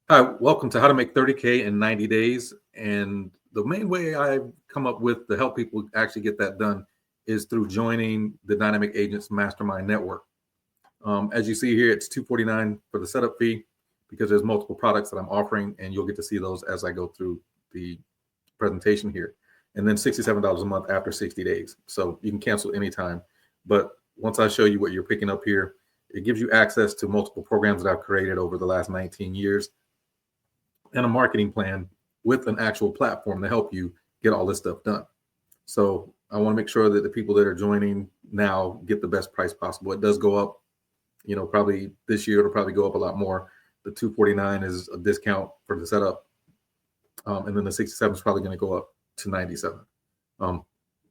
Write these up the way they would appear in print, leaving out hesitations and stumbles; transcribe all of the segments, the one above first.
Hi, welcome to How to Make 30K in 90 Days. And the main way I've come up with to help people actually get that done is through joining the Dynamic Agents Mastermind Network. As you see here, it's $249 for the setup fee because there's multiple products that I'm offering, and you'll get to see those as I go through the presentation here. And then $67 a month after 60 days. So you can cancel anytime. But once I show you what you're picking up here, it gives you access to multiple programs that I've created over the last 19 years. And a marketing plan with an actual platform to help you get all this stuff done. So I want to make sure that the people that are joining now get the best price possible. It does go up, probably this year it'll probably go up a lot more. The $249 is a discount for the setup, and then the $67 is probably going to go up to $97. I'll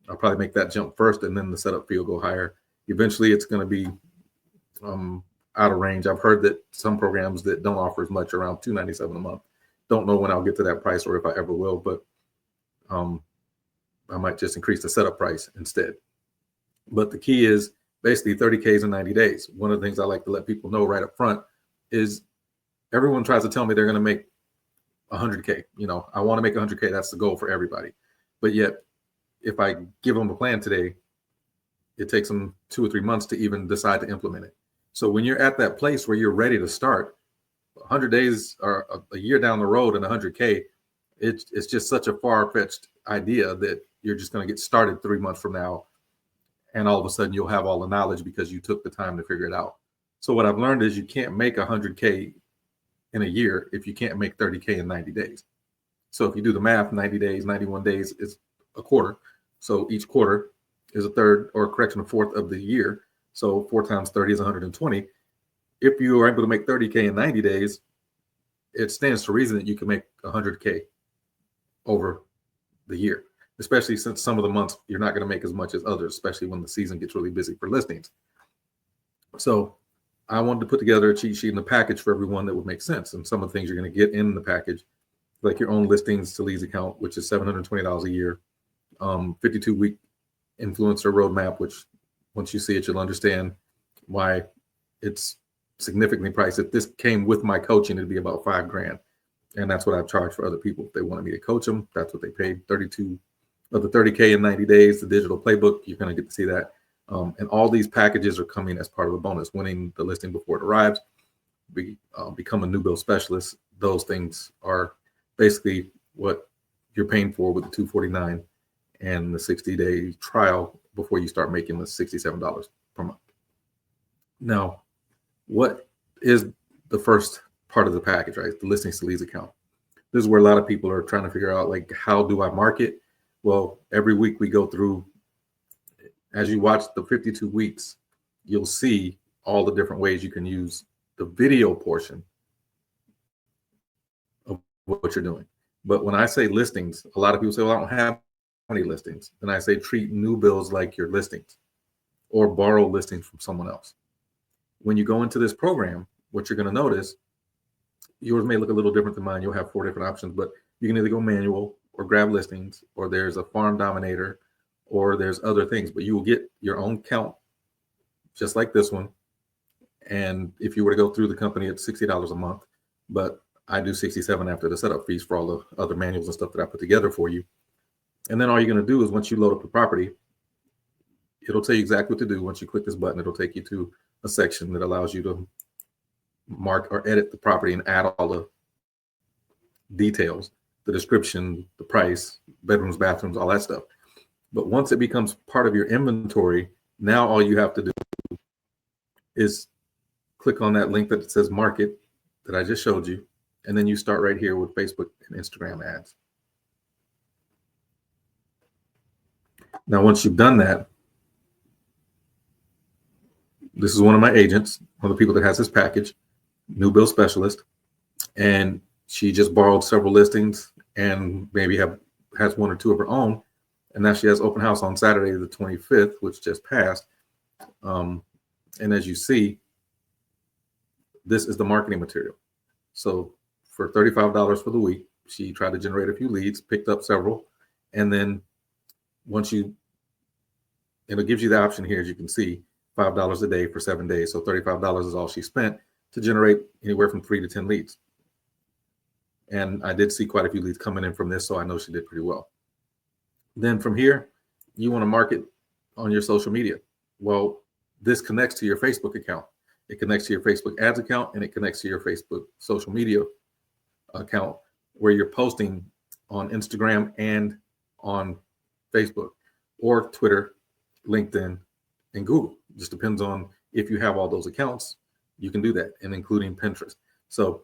probably make that jump first, and then the setup fee will go higher. Eventually, it's going to be out of range. I've heard that some programs that don't offer as much, around $297 a month. Don't know when I'll get to that price or if I ever will, but I might just increase the setup price instead. But the key is basically 30Ks in 90 days. One of the things I like to let people know right up front is everyone tries to tell me they're going to make 100K. I want to make 100K. That's the goal for everybody. But yet, if I give them a plan today, it takes them 2 or 3 months to even decide to implement it. So when you're at that place where you're ready to start, 100 days or a year down the road and 100K, it's just such a far-fetched idea that you're just going to get started 3 months from now, and all of a sudden you'll have all the knowledge because you took the time to figure it out. So what I've learned is you can't make 100K in a year if you can't make 30K in 90 days. So if you do the math, 90 days, 91 days is a quarter. So each quarter is a fourth of the year. So 4 times 30 is 120. If you are able to make 30K in 90 days, it stands to reason that you can make 100K over the year, especially since some of the months you're not going to make as much as others, especially when the season gets really busy for listings. So I wanted to put together a cheat sheet and a package for everyone that would make sense. And some of the things you're going to get in the package, like your own listings to leads account, which is $720 a year, 52-week influencer roadmap, which once you see it, you'll understand why it's significantly priced. If this came with my coaching, it'd be about $5,000, and that's what I've charged for other people. If they wanted me to coach them, that's what they paid. 32 of the 30K in 90 days, the digital playbook, you're going to get to see that. And all these packages are coming as part of a bonus. Winning the listing before it arrives, become a new build specialist. Those things are basically what you're paying for with the $249 and the 60-day trial before you start making the $67 per month. Now, what is the first part of the package, right? The listings to leads account. This is where a lot of people are trying to figure out, like, how do I market? Well, every week we go through, as you watch the 52 weeks, you'll see all the different ways you can use the video portion of what you're doing. But when I say listings, a lot of people say, well, I don't have any listings. And I say, treat new builds like your listings or borrow listings from someone else. When you go into this program, what you're going to notice, yours may look a little different than mine. You'll have 4 different options, but you can either go manual or grab listings, or there's a farm dominator, or there's other things, but you will get your own count just like this one. And if you were to go through the company, it's $60 a month, but I do $67 after the setup fees for all the other manuals and stuff that I put together for you. And then all you're going to do is, once you load up the property, it'll tell you exactly what to do. Once you click this button, it'll take you to a section that allows you to mark or edit the property and add all the details, the description, the price, bedrooms, bathrooms, all that stuff. But once it becomes part of your inventory, now all you have to do is click on that link that says market that I just showed you, and then you start right here with Facebook and Instagram ads. Now, once you've done that, this is one of my agents, one of the people that has this package, new build specialist, and she just borrowed several listings and maybe has 1 or 2 of her own, and now she has open house on Saturday the 25th, which just passed. And as you see, this is the marketing material. So for $35 for the week, she tried to generate a few leads, picked up several, and then it gives you the option here, as you can see, $5 a day for 7 days. So $35 is all she spent to generate anywhere from 3 to 10 leads. And I did see quite a few leads coming in from this, so I know she did pretty well. Then from here, you want to market on your social media. Well, this connects to your Facebook account. It connects to your Facebook ads account, and it connects to your Facebook social media account, where you're posting on Instagram and on Facebook or Twitter, LinkedIn, and Google. Just depends on if you have all those accounts, you can do that, and including Pinterest. So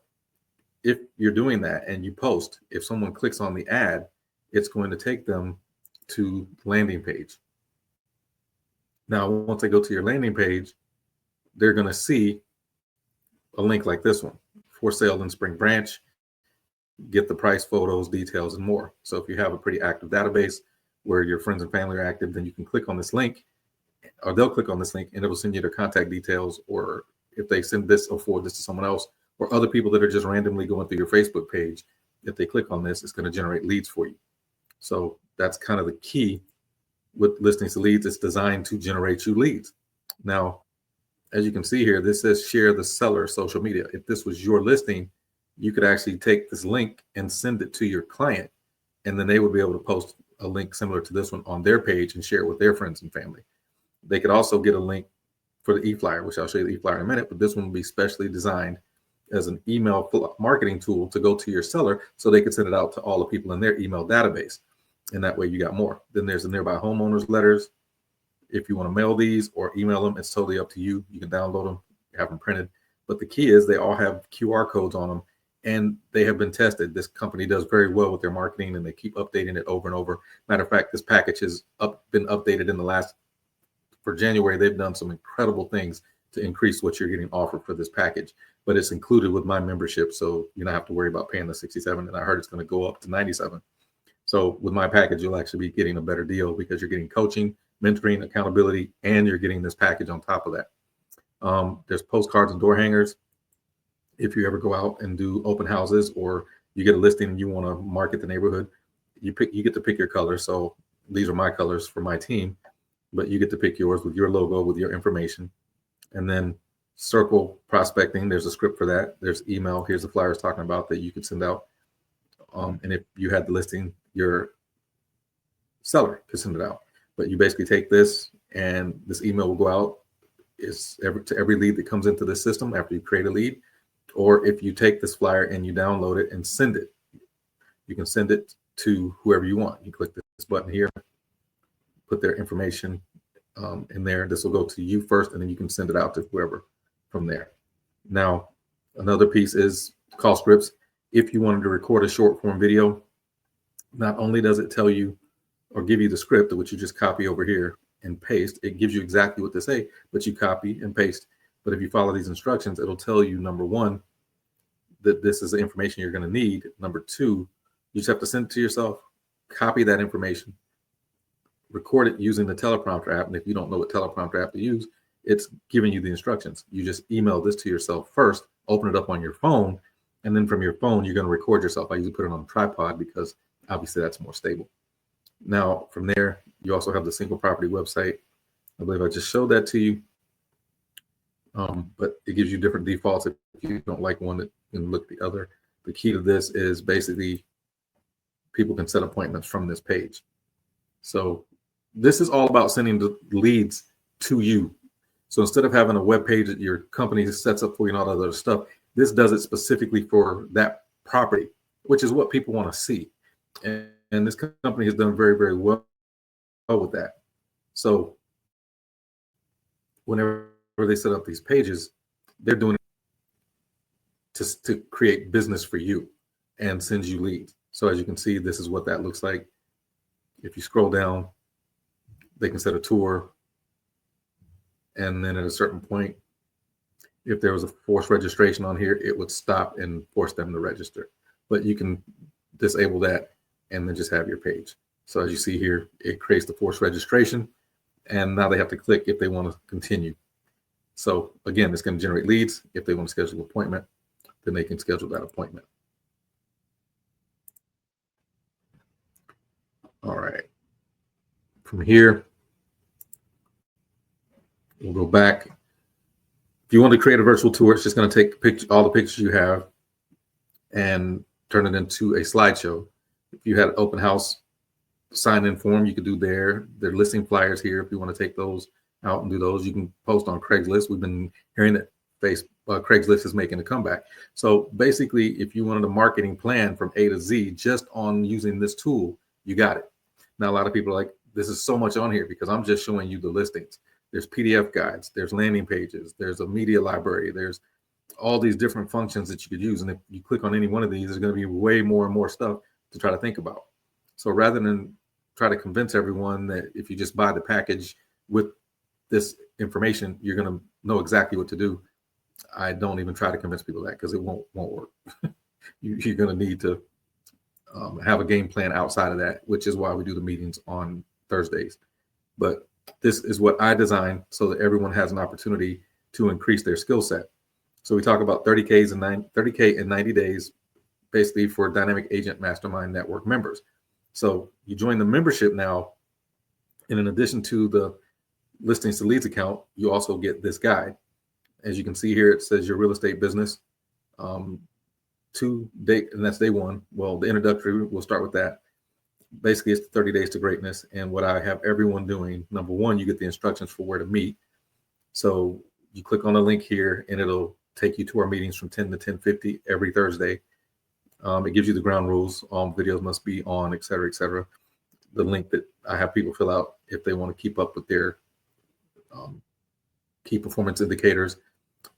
if you're doing that and you post, if someone clicks on the ad, it's going to take them to landing page. Now, once they go to your landing page, they're going to see a link like this one, for sale in Spring Branch, get the price, photos, details, and more. So if you have a pretty active database where your friends and family are active, then you can click on this link, or they'll click on this link and it will send you their contact details, or if they send this or forward this to someone else, or other people that are just randomly going through your Facebook page, if they click on this, it's going to generate leads for you. So that's kind of the key with listings to leads. It's designed to generate you leads. Now, as you can see here, this says share the seller social media. If this was your listing, you could actually take this link and send it to your client, and then they would be able to post a link similar to this one on their page and share it with their friends and family. They could also get a link for the e-flyer, which I'll show you the e-flyer in a minute, but this one will be specially designed as an email marketing tool to go to your seller so they could send it out to all the people in their email database. And that way you got more. Then there's the nearby homeowners letters. If you want to mail these or email them, it's totally up to you. You can download them, have them printed. But the key is they all have QR codes on them, and they have been tested. This company does very well with their marketing, and they keep updating it over and over. Matter of fact, this package has been updated in the last, for January, they've done some incredible things to increase what you're getting offered for this package. But it's included with my membership, so you don't have to worry about paying the $67. And I heard it's going to go up to $97. So with my package, you'll actually be getting a better deal because you're getting coaching, mentoring, accountability, and you're getting this package on top of that. There's postcards and door hangers. If you ever go out and do open houses, or you get a listing and you want to market the neighborhood, you get to pick your color. So these are my colors for my team, but you get to pick yours with your logo, with your information. And then circle prospecting, there's a script for that. There's email. Here's the flyers talking about that you could send out. And if you had the listing, your seller could send it out. But you basically take this, and this email will go out to every lead that comes into the system after you create a lead. Or if you take this flyer and you download it and send it, you can send it to whoever you want. You click this button here, put their information in there. This will go to you first, and then you can send it out to whoever from there. Now, another piece is call scripts. If you wanted to record a short form video, not only does it tell you or give you the script, which you just copy over here and paste, it gives you exactly what to say, but you copy and paste. But if you follow these instructions, it'll tell you, number one, that this is the information you're going to need. Number two, you just have to send it to yourself, copy that information, record it using the teleprompter app. And if you don't know what teleprompter app to use, it's giving you the instructions. You just email this to yourself first, open it up on your phone, and then from your phone, you're going to record yourself. I usually put it on a tripod because obviously that's more stable. Now, from there, you also have the single property website. I believe I just showed that to you. But it gives you different defaults. If you don't like one, that you can look at the other. The key to this is basically people can set appointments from this page. So this is all about sending the leads to you. So instead of having a web page that your company sets up for you and all that other stuff, this does it specifically for that property, which is what people want to see. And this company has done very, very well with that. So whenever they set up these pages, they're doing it to create business for you and send you leads. So as you can see, this is what that looks like. If you scroll down, they can set a tour. And then at a certain point, if there was a forced registration on here, it would stop and force them to register. But you can disable that and then just have your page. So as you see here, it creates the forced registration. And now they have to click if they want to continue. So again, it's going to generate leads. If they want to schedule an appointment, then they can schedule that appointment. All right. From here, we'll go back. If you want to create a virtual tour, it's just going to take all the pictures you have and turn it into a slideshow. If you had an open house sign-in form, you could do there. They're listing flyers here if you want to take those out and do those. You can post on Craigslist. We've been hearing that Craigslist is making a comeback. So basically, if you wanted a marketing plan from A to Z just on using this tool, you got it. Now, a lot of people are like, this is so much on here because I'm just showing you the listings. There's PDF guides, there's landing pages, there's a media library, there's all these different functions that you could use. And if you click on any one of these, there's going to be way more and more stuff to try to think about. So rather than try to convince everyone that if you just buy the package with this information, you're going to know exactly what to do, I don't even try to convince people that, because it won't work. You're going to need to have a game plan outside of that, which is why we do the meetings on Thursdays. But this is what I designed so that everyone has an opportunity to increase their skill set. So we talk about 30K in 90 days, basically for Dynamic Agent Mastermind Network members. So you join the membership now, and in addition to the Listings to Leads account, you also get this guide. As you can see here, it says your real estate business to date, and that's day one. Well, the introductory, we'll start with that. Basically, it's the 30 days to greatness. And what I have everyone doing, number one, you get the instructions for where to meet. So you click on the link here and it'll take you to our meetings from 10 to 10:50 every Thursday. It gives you the ground rules. All videos must be on, et cetera, et cetera. The link that I have people fill out if they want to keep up with their key performance indicators.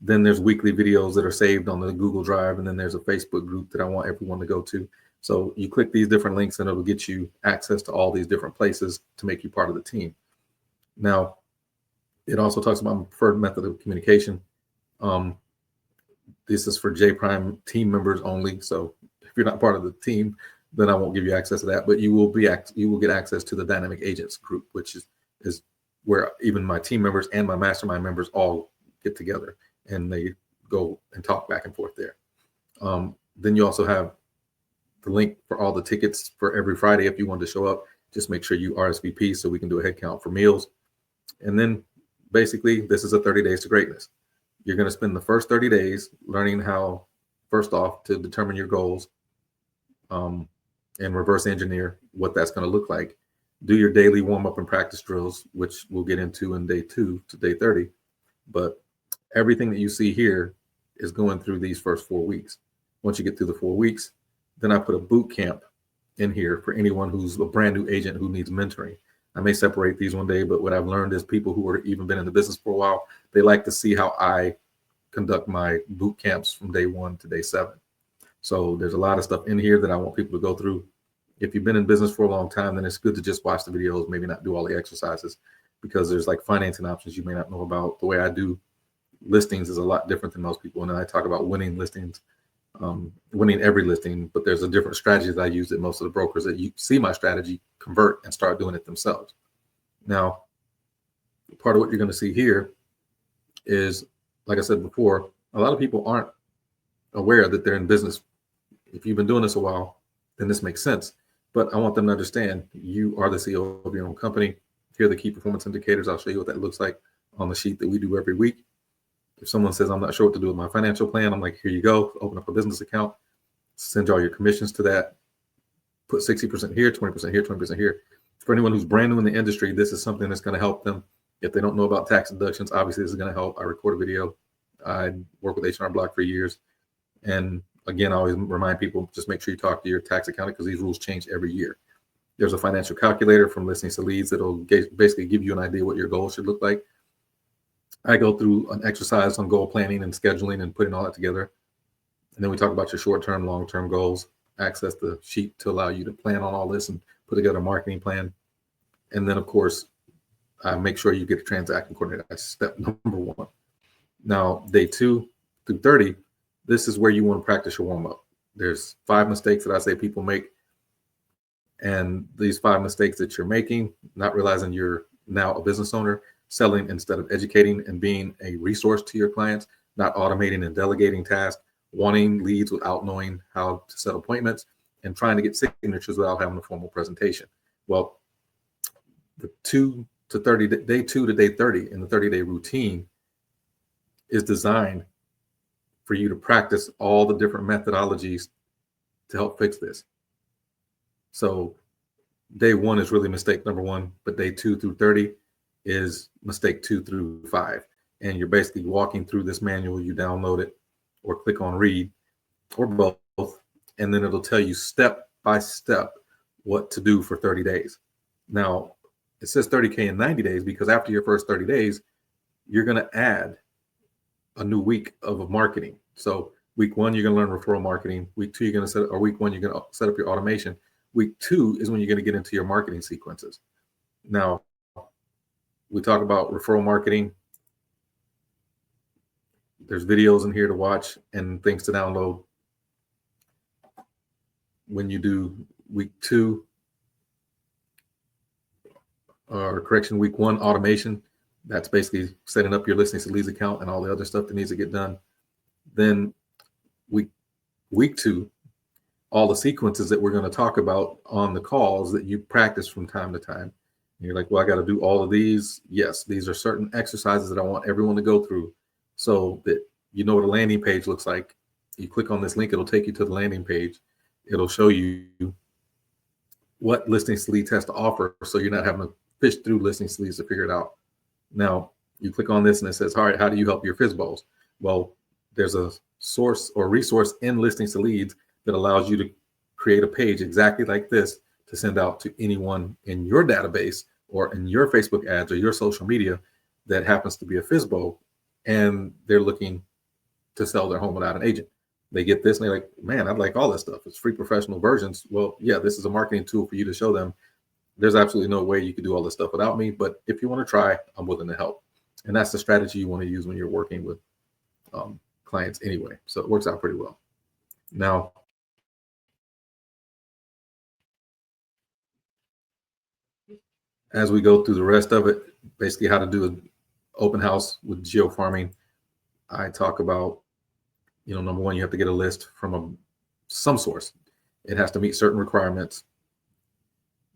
Then there's weekly videos that are saved on the Google Drive, and then there's a Facebook group that I want everyone to go to. So you click these different links and it'll get you access to all these different places to make you part of the team. Now, it also talks about my preferred method of communication. This is for J Prime team members only. So if you're not part of the team, then I won't give you access to that, but you will get access to the Dynamic Agents group, which is where even my team members and my mastermind members all get together and they go and talk back and forth there. Then you also have the link for all the tickets for every Friday. If you want to show up, just make sure you RSVP so we can do a head count for meals. And then basically, this is a 30 days to greatness. You're going to spend the first 30 days learning how, first off, to determine your goals and reverse engineer what that's going to look like. Do your daily warm-up and practice drills, which we'll get into in day 2 to day 30. But everything that you see here is going through these first 4 weeks. Once you get through the 4 weeks, then I put a boot camp in here for anyone who's a brand new agent who needs mentoring. I may separate these one day, but what I've learned is people who are even been in the business for a while, they like to see how I conduct my boot camps from day 1 to day 7. So there's a lot of stuff in here that I want people to go through. If you've been in business for a long time, then it's good to just watch the videos, maybe not do all the exercises, because there's like financing options you may not know about. The way I do listings is a lot different than most people. And I talk about winning listings, winning every listing, but there's a different strategy that I use that most of the brokers that you see my strategy convert and start doing it themselves. Now, part of what you're going to see here is, like I said before, a lot of people aren't aware that they're in business. If you've been doing this a while, then this makes sense. But I want them to understand you are the CEO of your own company. Here are the key performance indicators. I'll show you what that looks like on the sheet that we do every week. If someone says, I'm not sure what to do with my financial plan, I'm like, here you go. Open up a business account, send all your commissions to that, put 60% here, 20% here, 20% here. For anyone who's brand new in the industry, this is something that's going to help them. If they don't know about tax deductions, obviously this is going to help. I record a video. I work with H&R Block for years. And again, I always remind people, just make sure you talk to your tax accountant because these rules change every year. There's a financial calculator from Listings to Leads that'll basically give you an idea what your goals should look like. I go through an exercise on goal planning and scheduling and putting all that together. And then we talk about your short-term, long-term goals, access the sheet to allow you to plan on all this and put together a marketing plan. And then, of course, I make sure you get a transaction coordinator. That's step number 1. Now, day 2 through 30, this is where you want to practice your warm-up. There's 5 mistakes that I say people make. And these 5 mistakes that you're making, not realizing you're now a business owner, selling instead of educating and being a resource to your clients, not automating and delegating tasks, wanting leads without knowing how to set appointments, and trying to get signatures without having a formal presentation. Well, the 2 to 30, day 2 to day 30 in the 30-day routine is designed for you to practice all the different methodologies to help fix this. So day 1 is really mistake number 1, but day 2 through 30 is mistake 2 through 5. And you're basically walking through this manual. You download it or click on read or both, and then it'll tell you step by step what to do for 30 days. Now, it says 30K in 90 days because after your first 30 days, you're going to add a new week of marketing. So week 1, you're going to learn referral marketing. Week 2, you're going to set, or week 1, you're going to set up your automation. Week 2 is when you're going to get into your marketing sequences. Now, we talk about referral marketing. There's videos in here to watch and things to download. When you do week 2, or correction, week 1 automation, that's basically setting up your listings to leads account and all the other stuff that needs to get done. Then week 2, all the sequences that we're going to talk about on the calls that you practice from time to time. And you're like, well, I got to do all of these. Yes, these are certain exercises that I want everyone to go through so that you know what a landing page looks like. You click on this link, it'll take you to the landing page. It'll show you what listings to leads has to offer, so you're not having to fish through listings to leads to figure it out. Now, you click on this and it says, all right, how do you help your FSBOs? Well, there's a source or resource in listings to leads that allows you to create a page exactly like this to send out to anyone in your database or in your Facebook ads or your social media that happens to be a FSBO and they're looking to sell their home without an agent. They get this and they're like, man, I'd like all this stuff. It's free professional versions. Well, yeah, this is a marketing tool for you to show them there's absolutely no way you could do all this stuff without me. But if you want to try, I'm willing to help. And that's the strategy you want to use when you're working with clients anyway. So it works out pretty well. Now, as we go through the rest of it, basically how to do an open house with geo farming, I talk about, number 1, you have to get a list from some source. It has to meet certain requirements.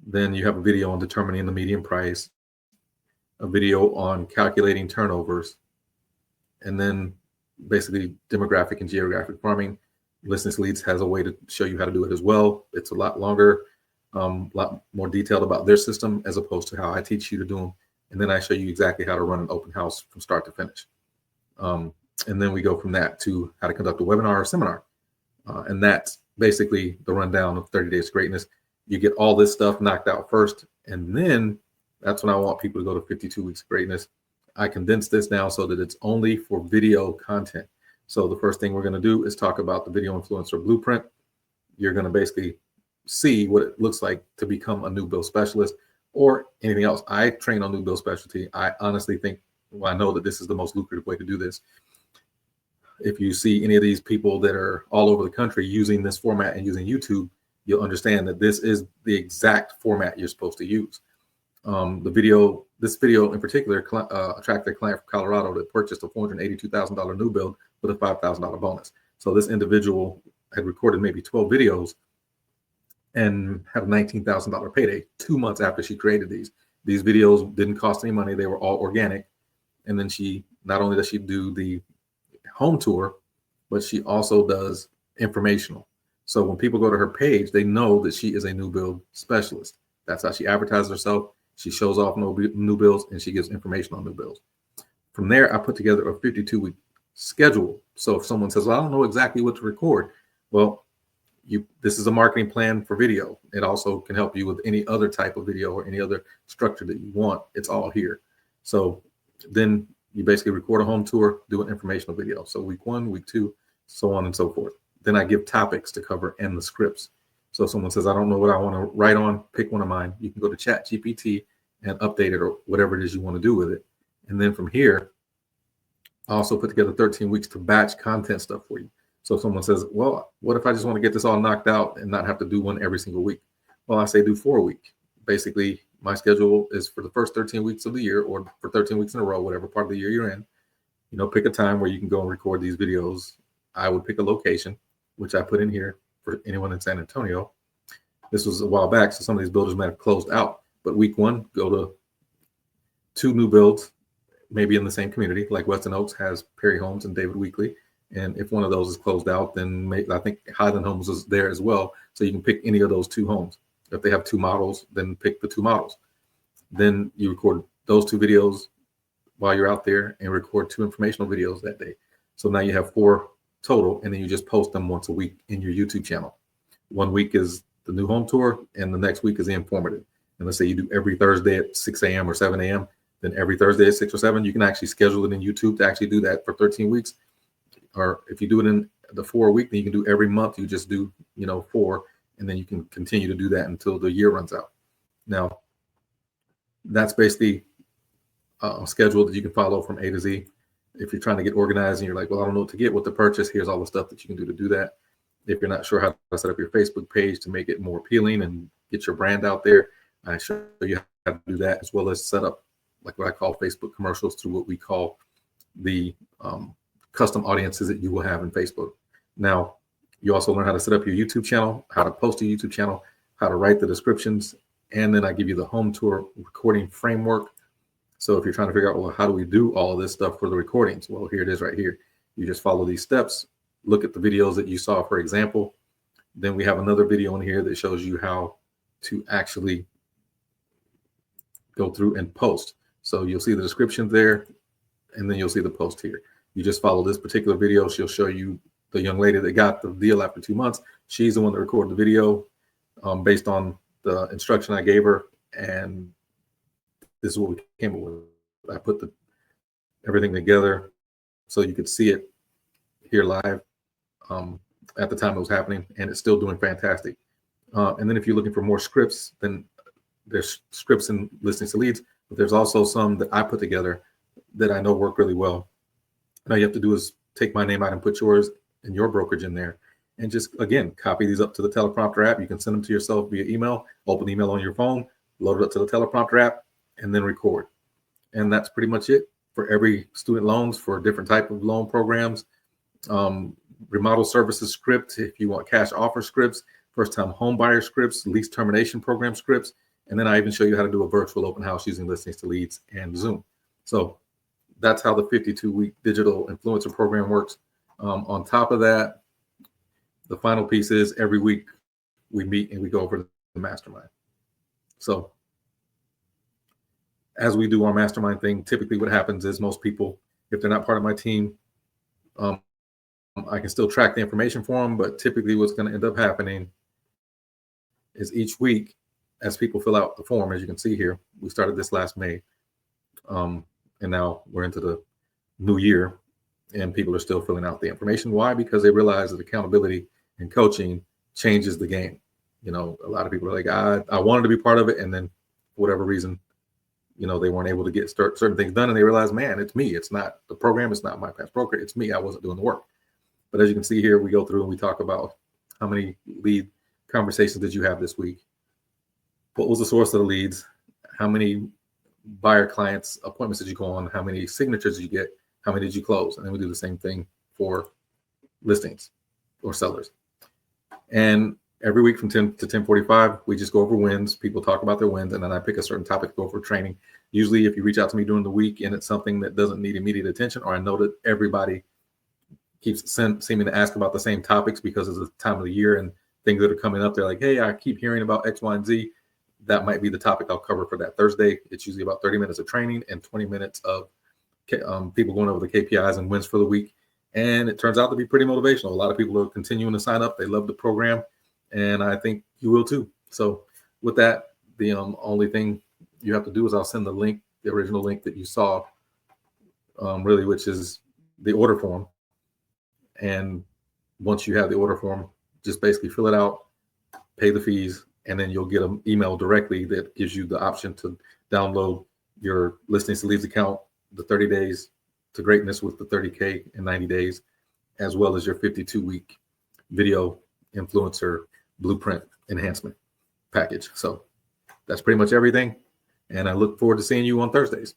Then you have a video on determining the median price, a video on calculating turnovers, and then basically demographic and geographic farming. Listings Leads has a way to show you how to do it as well. It's a lot longer, a lot more detailed about their system as opposed to how I teach you to do them. And then I show you exactly how to run an open house from start to finish. And then we go from that to how to conduct a webinar or seminar. And that's basically the rundown of 30 Days to Greatness. You get all this stuff knocked out first, and then that's when I want people to go to 52 Weeks of Greatness. I condense this now so that it's only for video content. So the first thing we're going to do is talk about the Video Influencer Blueprint. You're going to basically see what it looks like to become a new build specialist or anything else. I train on new build specialty. I honestly think, I know that this is the most lucrative way to do this. If you see any of these people that are all over the country using this format and using YouTube, you'll understand that this is the exact format you're supposed to use. This video in particular attracted a client from Colorado that purchased a $482,000 new build with a $5,000 bonus. So this individual had recorded maybe 12 videos and had a $19,000 payday 2 months after she created these. These videos didn't cost any money. They were all organic. And then not only does she do the home tour, but she also does informational. So when people go to her page, they know that she is a new build specialist. That's how she advertises herself. She shows off new builds and she gives information on new builds. From there, I put together a 52-week schedule. So if someone says, well, I don't know exactly what to record. Well, this is a marketing plan for video. It also can help you with any other type of video or any other structure that you want. It's all here. So then you basically record a home tour, do an informational video. So week 1, week 2, so on and so forth. Then I give topics to cover and the scripts. So if someone says, I don't know what I want to write on, pick one of mine. You can go to ChatGPT and update it or whatever it is you want to do with it. And then from here, I also put together 13 weeks to batch content stuff for you. So if someone says, well, what if I just want to get this all knocked out and not have to do one every single week? Well, I say do 4 a week. Basically, my schedule is for the first 13 weeks of the year or for 13 weeks in a row, whatever part of the year you're in. Pick a time where you can go and record these videos. I would pick a location, which I put in here for anyone in San Antonio. This was a while back, so some of these builders might have closed out. But week 1, go to 2 new builds, maybe in the same community, like Weston Oaks has Perry Homes and David Weekley. And if one of those is closed out, then I think Highland Homes is there as well. So you can pick any of those 2 homes. If they have 2 models, then pick the 2 models. Then you record those 2 videos while you're out there and record 2 informational videos that day. So now you have 4 total, and then you just post them once a week in your YouTube channel. One week is the new home tour, and the next week is the informative. And let's say you do every Thursday at 6 a.m. or 7 a.m., then every Thursday at 6 or 7, you can actually schedule it in YouTube to actually do that for 13 weeks. Or if you do it in the 4 week, then you can do every month. You just do, 4, and then you can continue to do that until the year runs out. Now, that's basically a schedule that you can follow from A to Z. If you're trying to get organized and you're like, well, I don't know what to get, what to purchase, here's all the stuff that you can do to do that. If you're not sure how to set up your Facebook page to make it more appealing and get your brand out there, I show you how to do that, as well as set up like what I call Facebook commercials through what we call the custom audiences that you will have in Facebook. Now, you also learn how to set up your YouTube channel, how to post a YouTube channel, how to write the descriptions, and then I give you the home tour recording framework. So if you're trying to figure out, well, how do we do all of this stuff for the recordings? Well, here it is right here. You just follow these steps, look at the videos that you saw, for example. Then we have another video in here that shows you how to actually go through and post. So you'll see the description there, and then you'll see the post here. You just follow this particular video. She'll show you the young lady that got the deal after 2 months. She's the one that recorded the video based on the instruction I gave her. And this is what we came up with. I put everything together so you could see it here live at the time it was happening, and it's still doing fantastic. And then if you're looking for more scripts, then there's scripts in Listening to Leads, but there's also some that I put together that I know work really well. All you have to do is take my name out and put yours and your brokerage in there, and just, again, copy these up to the teleprompter app. You can send them to yourself via email, open email on your phone, load it up to the teleprompter app, and then record. And that's pretty much it for every student loans, for different type of loan programs, remodel services script, if you want cash offer scripts, first time home buyer scripts, lease termination program scripts. And then I even show you how to do a virtual open house using Listening to Leads and Zoom. So that's how the 52-week digital influencer program works. On top of that, the final piece is every week we meet and we go over the mastermind. So as we do our mastermind thing, typically what happens is most people, if they're not part of my team, I can still track the information for them, but typically what's going to end up happening is each week, as people fill out the form, as you can see here, we started this last May, and now we're into the new year, and people are still filling out the information. Why? Because they realize that accountability and coaching changes the game. A lot of people are like, I wanted to be part of it, and then for whatever reason, they weren't able to get certain things done, and they realize, man, it's me. It's not the program. It's not my past broker. It's me. I wasn't doing the work. But as you can see here, we go through and we talk about how many lead conversations did you have this week? What was the source of the leads? How many buyer clients appointments did you go on? How many signatures did you get? How many did you close? And then we do the same thing for listings or sellers. And every week from 10 to 10:45, we just go over wins. People talk about their wins, and then I pick a certain topic to go for training. Usually if you reach out to me during the week and it's something that doesn't need immediate attention, or I know that everybody keeps seeming to ask about the same topics because it's the time of the year and things that are coming up, they're like, hey, I keep hearing about X, Y, and Z. That might be the topic I'll cover for that Thursday. It's usually about 30 minutes of training and 20 minutes of people going over the KPIs and wins for the week. And it turns out to be pretty motivational. A lot of people are continuing to sign up. They love the program, and I think you will too. So with that, the only thing you have to do is I'll send the link, the original link that you saw, really, which is the order form. And once you have the order form, just basically fill it out, pay the fees, and then you'll get an email directly that gives you the option to download your Listening to Leads account, the 30 days to greatness with the 30K in 90 days, as well as your 52-week video influencer blueprint enhancement package. So that's pretty much everything. And I look forward to seeing you on Thursdays.